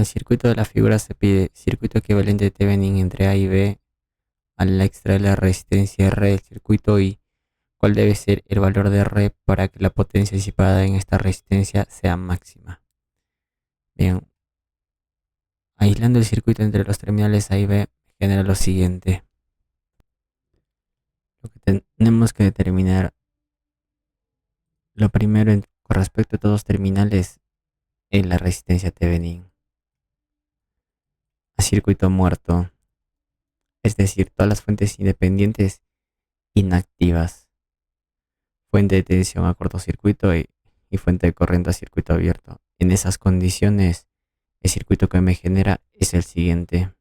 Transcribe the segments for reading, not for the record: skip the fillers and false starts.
el circuito de la figura se pide circuito equivalente de Thevenin entre A y B al extraer la resistencia R del circuito y cuál debe ser el valor de R para que la potencia disipada en esta resistencia sea máxima. Bien, aislando el circuito entre los terminales A y B genera lo siguiente. Lo que tenemos que determinar, lo primero con respecto a todos los terminales es la resistencia Thevenin a circuito muerto, es decir, todas las fuentes independientes inactivas, fuente de tensión a cortocircuito y fuente de corriente a circuito abierto. En esas condiciones, el circuito que me genera es el siguiente.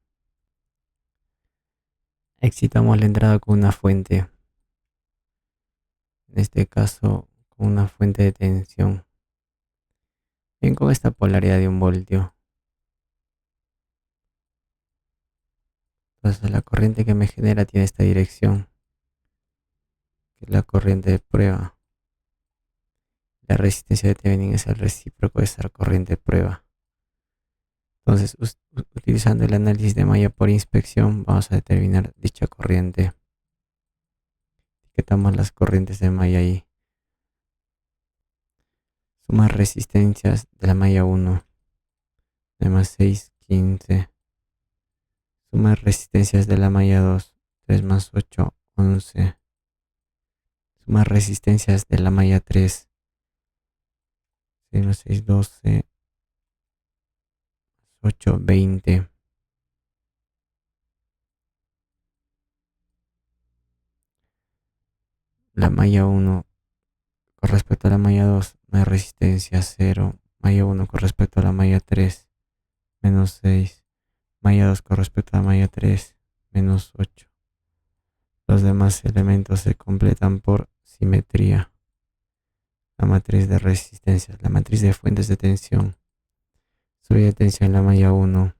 Excitamos la entrada con una fuente, en este caso con una fuente de tensión, bien con esta polaridad de 1 voltio. Entonces la corriente que me genera tiene esta dirección, que es la corriente de prueba. La resistencia de Thevenin es el recíproco de esa corriente de prueba. Entonces, utilizando el análisis de malla por inspección, vamos a determinar dicha corriente. Etiquetamos las corrientes de malla ahí. Suma resistencias de la malla 1, de más 6, 15. Suma resistencias de la malla 2, 3 más 8, 11. Suma resistencias de la malla 3, 6 más 6, 12, 8, 20. La malla 1 con respecto a la malla 2, más resistencia 0. Malla 1 con respecto a la malla 3, menos 6. Malla 2 con respecto a la malla 3, menos 8. Los demás elementos se completan por simetría. La matriz de resistencias, la matriz de fuentes de tensión. Subida de tensión en la malla 1,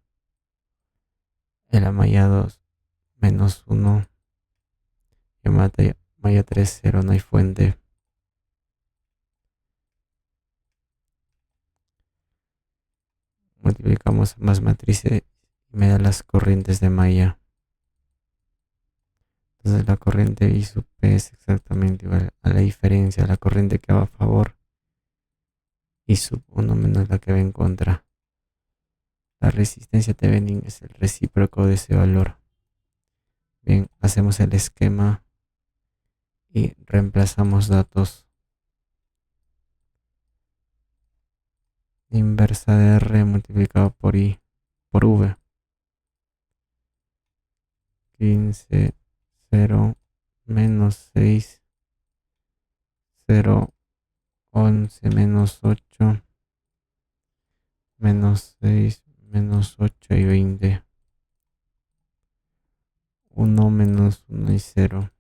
en la malla 2, menos 1. Y en malla 3, 0, no hay fuente. Multiplicamos ambas matrices y me da las corrientes de malla. Entonces la corriente I sub P es exactamente igual a la diferencia, a la corriente que va a favor I sub 1 menos la que va en contra. La resistencia Thevenin es el recíproco de ese valor. Bien, hacemos el esquema y reemplazamos datos. Inversa de R multiplicado por I por V. 15, 0, menos 6, 0, 11, menos 8, menos 6, menos 8 y 20. 1 menos 1 y 0.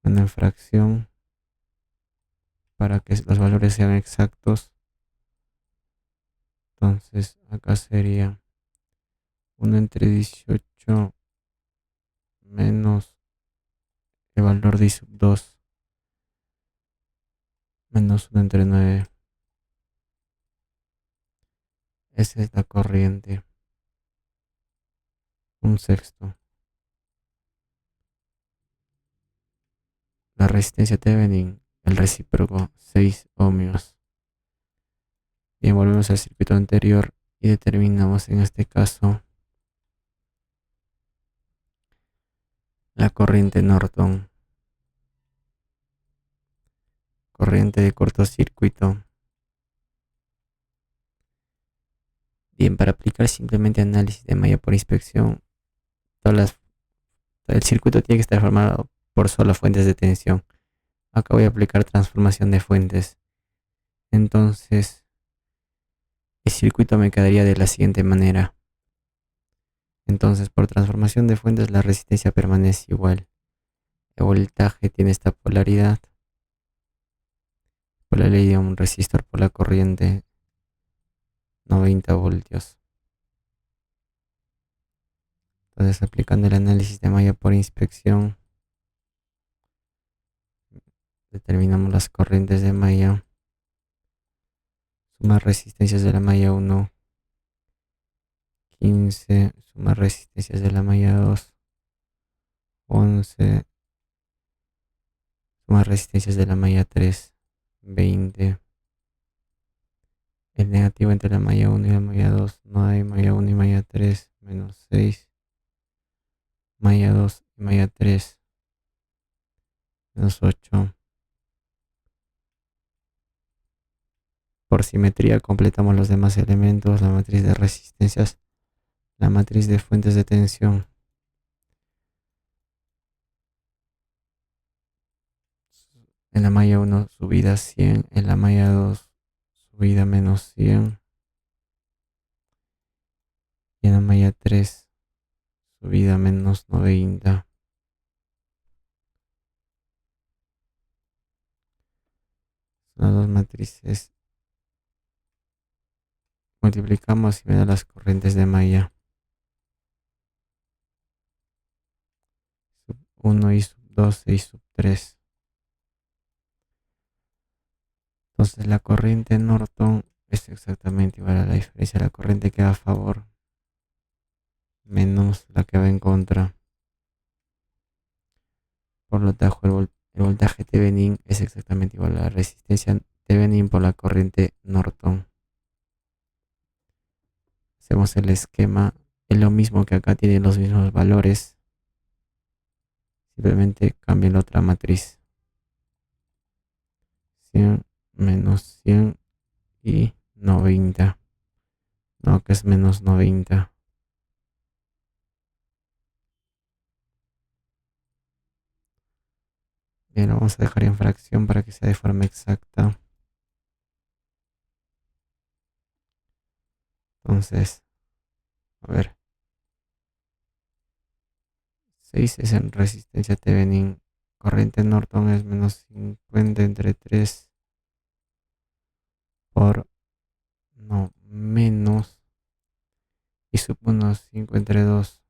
Una fracción para que los valores sean exactos. Entonces acá sería 1 entre 18 menos el valor de I sub 2 menos 1 entre 9. Esa es la corriente. Un sexto. La resistencia Thevenin, el recíproco 6 ohmios. Bien, volvemos al circuito anterior y determinamos en este caso la corriente Norton. Corriente de cortocircuito. Bien, para aplicar simplemente análisis de malla por inspección, el circuito tiene que estar formado por solo fuentes de tensión. Acá voy a aplicar transformación de fuentes. Entonces, el circuito me quedaría de la siguiente manera. Entonces, por transformación de fuentes, la resistencia permanece igual. El voltaje tiene esta polaridad. Por la ley de un resistor por la corriente, 90 voltios. Entonces, aplicando el análisis de malla por inspección, determinamos las corrientes de malla. Suma resistencias de la malla uno, 15. Suma resistencias de la malla 2, 11. Suma resistencias de la malla 3, 20. El negativo entre la malla uno y la malla 2 no hay. Malla uno y malla 3, menos 6. Malla 2 y malla 3, menos 8. Por simetría completamos los demás elementos, la matriz de resistencias, la matriz de fuentes de tensión. En la malla uno subida 100, en la malla 2 subida menos 100 y en la malla 3 subida menos 90. Son las dos matrices. Multiplicamos y me da las corrientes de malla. Sub 1 y sub 12 y sub 3. Entonces la corriente Norton es exactamente igual a la diferencia de la corriente que va a favor menos la que va en contra. Por lo tanto, el voltaje Thevenin es exactamente igual a la resistencia Thevenin por la corriente Norton. Hacemos el esquema, es lo mismo que acá, tiene los mismos valores, simplemente cambia la otra matriz. 100 menos 100 y 90. No, que es menos 90. Bien, lo vamos a dejar en fracción para que sea de forma exacta. Entonces, a ver. 6 es en resistencia Thevenin. Corriente Norton es menos 50 entre 3 por, no, menos, y sub 1, 5 entre 2.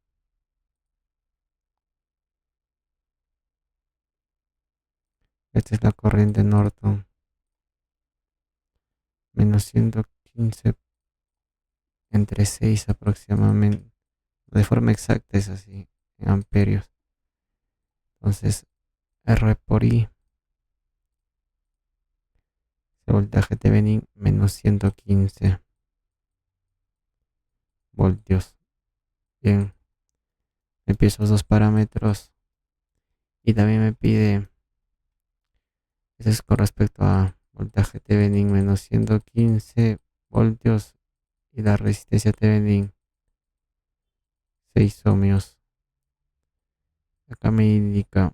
Esta es la corriente Norton. Menos 115 entre 6 aproximadamente. De forma exacta es así, en amperios. Entonces, R por I, el voltaje Thevenin, menos 115 voltios. Bien, me pide esos dos parámetros y también me pide, eso es con respecto a voltaje Thevenin, menos 115 voltios y la resistencia Thevenin, 6 ohmios. Acá me indica,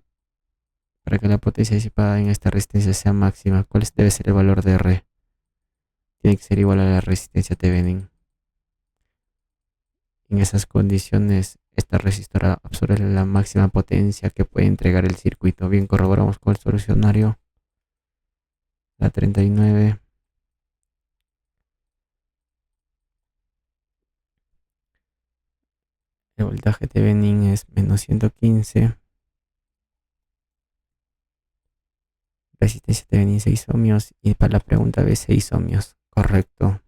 para que la potencia disipada en esta resistencia sea máxima, ¿cuál debe ser el valor de R? Tiene que ser igual a la resistencia Thevenin. En esas condiciones, esta resistora absorbe la máxima potencia que puede entregar el circuito. Bien, corroboramos con el solucionario. La 39. El voltaje Thevenin es menos 115. Resistencia Thevenin 6 ohmios. Y para la pregunta B, 6 ohmios. Correcto.